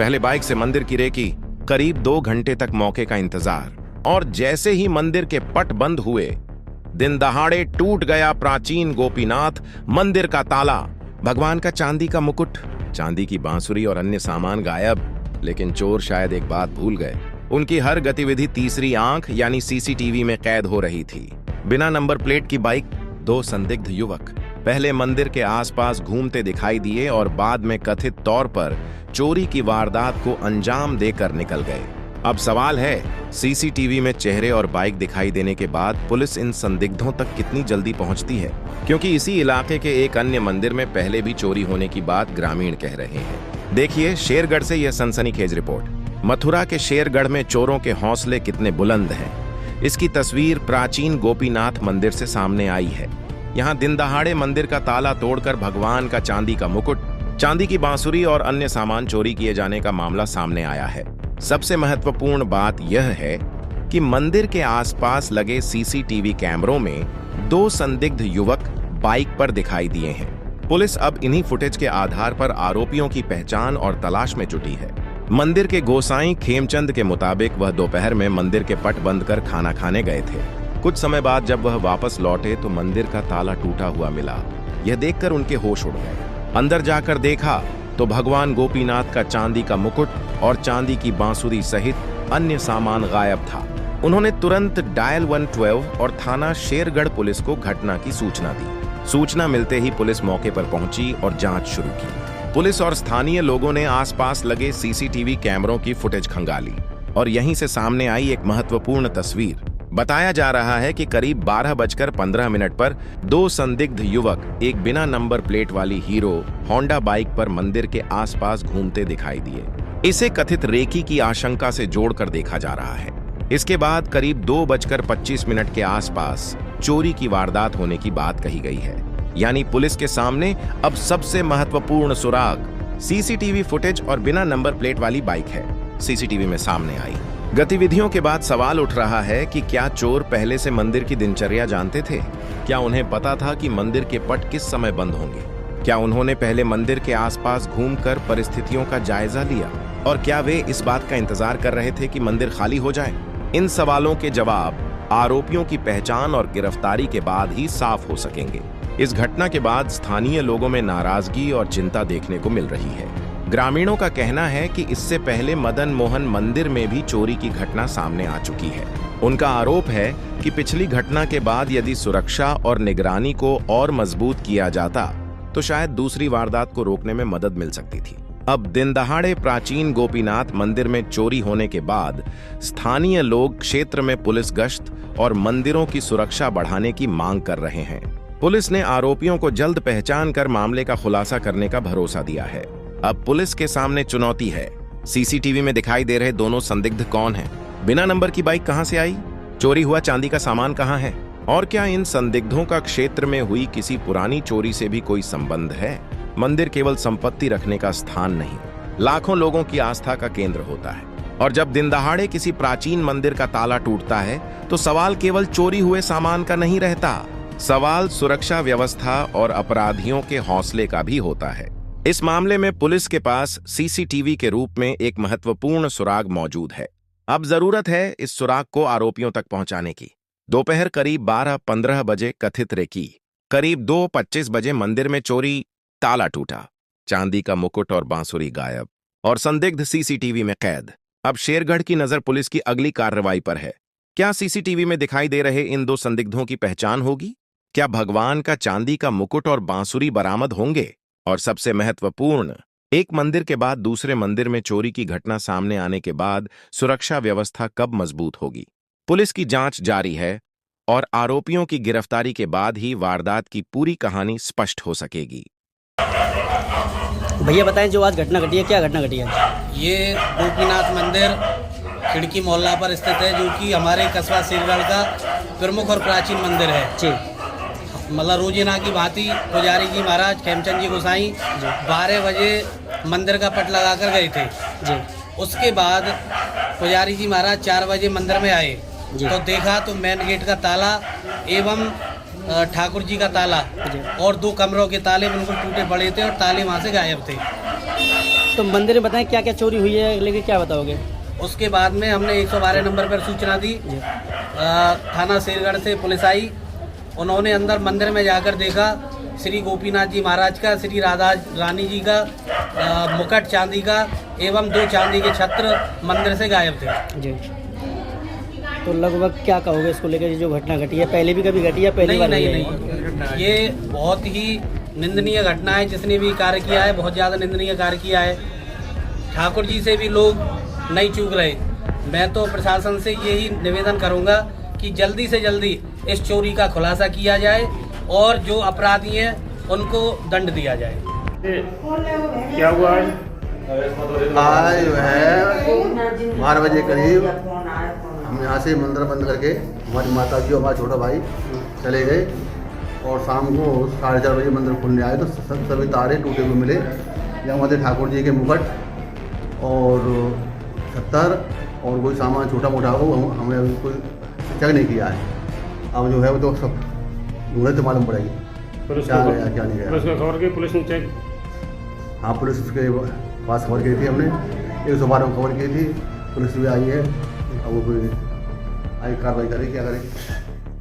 पहले बाइक से मंदिर की रेकी, करीब 2 घंटे तक मौके का इंतजार, और जैसे ही मंदिर के पट बंद हुए, दिन दहाड़े टूट गया प्राचीन गोपीनाथ मंदिर का ताला। भगवान का चांदी का मुकुट, चांदी की बांसुरी और अन्य सामान गायब। लेकिन चोर शायद एक बात भूल गए, उनकी हर गतिविधि तीसरी आंख यानी सीसीटीवी में कैद हो रही थी। बिना नंबर प्लेट की बाइक, 2 संदिग्ध युवक पहले मंदिर के आसपास घूमते दिखाई दिए और बाद में कथित तौर पर चोरी की वारदात को अंजाम देकर निकल गए। अब सवाल है, सीसीटीवी में चेहरे और बाइक दिखाई देने के बाद पुलिस इन संदिग्धों तक कितनी जल्दी पहुंचती है, क्योंकि इसी इलाके के एक अन्य मंदिर में पहले भी चोरी होने की बात ग्रामीण कह रहे हैं। देखिए शेरगढ़ से यह सनसनीखेज रिपोर्ट। मथुरा के शेरगढ़ में चोरों के हौसले कितने बुलंद हैं, इसकी तस्वीर प्राचीन गोपीनाथ मंदिर से सामने आई है। यहाँ दिन दहाड़े मंदिर का ताला तोड़कर भगवान का चांदी का मुकुट, चांदी की बांसुरी और अन्य सामान चोरी किए जाने का मामला सामने आया है। सबसे महत्वपूर्ण बात यह है कि मंदिर के आसपास लगे सीसीटीवी कैमरों में 2 संदिग्ध युवक बाइक पर दिखाई दिए हैं। पुलिस अब इन्हीं फुटेज के आधार पर आरोपियों की पहचान और तलाश में जुटी है। मंदिर के गोसाई खेमचंद के मुताबिक वह दोपहर में मंदिर के पट बंद कर खाना खाने गए थे। कुछ समय बाद जब वह वापस लौटे तो मंदिर का ताला टूटा हुआ मिला। यह देखकर उनके होश उड़ गए। अंदर जाकर देखा तो भगवान गोपीनाथ का चांदी का मुकुट और चांदी की बांसुरी सहित अन्य सामान गायब था। उन्होंने तुरंत डायल 112 और थाना शेरगढ़ पुलिस को घटना की सूचना दी। सूचना मिलते ही पुलिस मौके पर पहुंची और जांच शुरू की। पुलिस और स्थानीय लोगों ने आसपास लगे सीसीटीवी कैमरों की फुटेज खंगाली और यहीं से सामने आई एक महत्वपूर्ण तस्वीर। बताया जा रहा है कि करीब 12:15 पर 2 संदिग्ध युवक एक बिना नंबर प्लेट वाली हीरो होंडा बाइक पर मंदिर के आसपास घूमते दिखाई दिए। इसे कथित रेकी की आशंका से जोड़कर देखा जा रहा है। इसके बाद करीब 2:25 के आसपास चोरी की वारदात होने की बात कही गई है। यानी पुलिस के सामने अब सबसे महत्वपूर्ण सुराग सीसीटीवी फुटेज और बिना नंबर प्लेट वाली बाइक है। सीसीटीवी में सामने आई गतिविधियों के बाद सवाल उठ रहा है कि क्या चोर पहले से मंदिर की दिनचर्या जानते थे? क्या उन्हें पता था कि मंदिर के पट किस समय बंद होंगे? क्या उन्होंने पहले मंदिर के आसपास घूमकर परिस्थितियों का जायजा लिया? और क्या वे इस बात का इंतजार कर रहे थे कि मंदिर खाली हो जाए? इन सवालों के जवाब आरोपियों की पहचान और गिरफ्तारी के बाद ही साफ हो सकेंगे। इस घटना के बाद स्थानीय लोगों में नाराजगी और चिंता देखने को मिल रही है। ग्रामीणों का कहना है कि इससे पहले मदन मोहन मंदिर में भी चोरी की घटना सामने आ चुकी है। उनका आरोप है कि पिछली घटना के बाद यदि सुरक्षा और निगरानी को और मजबूत किया जाता तो शायद दूसरी वारदात को रोकने में मदद मिल सकती थी। अब दिन दहाड़े प्राचीन गोपीनाथ मंदिर में चोरी होने के बाद स्थानीय लोग क्षेत्र में पुलिस गश्त और मंदिरों की सुरक्षा बढ़ाने की मांग कर रहे हैं। पुलिस ने आरोपियों को जल्द पहचान कर मामले का खुलासा करने का भरोसा दिया है। अब पुलिस के सामने चुनौती है, सीसीटीवी में दिखाई दे रहे दोनों संदिग्ध कौन हैं? बिना नंबर की बाइक कहां से आई? चोरी हुआ चांदी का सामान कहां है? और क्या इन संदिग्धों का क्षेत्र में हुई किसी पुरानी चोरी से भी कोई संबंध है? मंदिर केवल संपत्ति रखने का स्थान नहीं, लाखों लोगों की आस्था का केंद्र होता है। और जब दिन दहाड़े किसी प्राचीन मंदिर का ताला टूटता है तो सवाल केवल चोरी हुए सामान का नहीं रहता, सवाल सुरक्षा व्यवस्था और अपराधियों के हौसले का भी होता है। इस मामले में पुलिस के पास सीसीटीवी के रूप में एक महत्वपूर्ण सुराग मौजूद है। अब जरूरत है इस सुराग को आरोपियों तक पहुंचाने की। दोपहर करीब 12:15 बजे कथित रेकी, करीब 2:25 बजे मंदिर में चोरी, ताला टूटा, चांदी का मुकुट और बांसुरी गायब और संदिग्ध सीसीटीवी में कैद। अब शेरगढ़ की नजर पुलिस की अगली कार्रवाई पर है। क्या सीसीटीवी में दिखाई दे रहे इन 2 संदिग्धों की पहचान होगी? क्या भगवान का चांदी का मुकुट और बांसुरी बरामद होंगे? और सबसे महत्वपूर्ण, एक मंदिर के बाद दूसरे मंदिर में चोरी की घटना सामने आने के बाद सुरक्षा व्यवस्था कब मजबूत होगी? पुलिस की जांच जारी है और आरोपियों की गिरफ्तारी के बाद ही वारदात की पूरी कहानी स्पष्ट हो सकेगी। भैया बताएं, जो आज घटना घटी है, क्या घटना घटी है? ये गोपीनाथ मंदिर खिड़की मोहल्ला पर स्थित है, जो कि हमारे कस्बा शेरगढ़ का प्रमुख और प्राचीन मंदिर है जी। मतलब रोजीना की भांति पुजारी जी महाराज खेमचंद जी गोसाई 12 बजे मंदिर का पट लगा कर गए थे जी। उसके बाद पुजारी जी महाराज 4 बजे मंदिर में आए तो देखा तो मेन गेट का ताला एवं ठाकुर जी का ताला और 2 कमरों के ताले बिल्कुल टूटे पड़े थे और ताले वहाँ से गायब थे। तो मंदिर में बताएं क्या क्या चोरी हुई है, लेकिन क्या बताओगे? उसके बाद में हमने 112 नंबर पर सूचना दी। जी थाना शेरगढ़ से पुलिस आई। उन्होंने अंदर मंदिर में जाकर देखा, श्री गोपीनाथ जी महाराज का, श्री राधा रानी जी का मुकुट चांदी का एवं 2 चांदी के छत्र मंदिर से गायब थे। जी। तो लगभग क्या कहोगे इसको लेकर, जो घटना घटी है? पहले भी कभी घटी है? पहली बार नहीं हुई है? नहीं, ये बहुत ही निंदनीय घटना है। जिसने भी कार्य किया है बहुत ज़्यादा निंदनीय कार्य किया है। ठाकुर जी से भी लोग नहीं चूक रहे। मैं तो प्रशासन से यही निवेदन करूंगा कि जल्दी से जल्दी इस चोरी का खुलासा किया जाए और जो अपराधी हैं उनको दंड दिया जाए। क्या हुआ आज? आज जो है 12 बजे करीब हम यहाँ से मंदिर बंद करके हमारी माता जी और हमारा छोटा भाई चले गए और शाम को 4:30 बजे मंदिर खुलने आए तो सभी तारे टूटे हुए मिले। जहाँ हमारे ठाकुर जी के मुकुट और छत्तर और कोई सामान छोटा मोटा हो हमने अभी कोई चेक नहीं किया है। अब जो है वो तो सब ढूंढे तो मालूम पड़ेगी क्या गया क्या नहीं गया। पुलिस को खबर की, पुलिस ने चेक? हाँ, पुलिस उसके पास खबर की थी, हमने 112 में खबर की थी, पुलिस भी आई है। अब वो कोई आई कार्रवाई करेगी, क्या करेगी।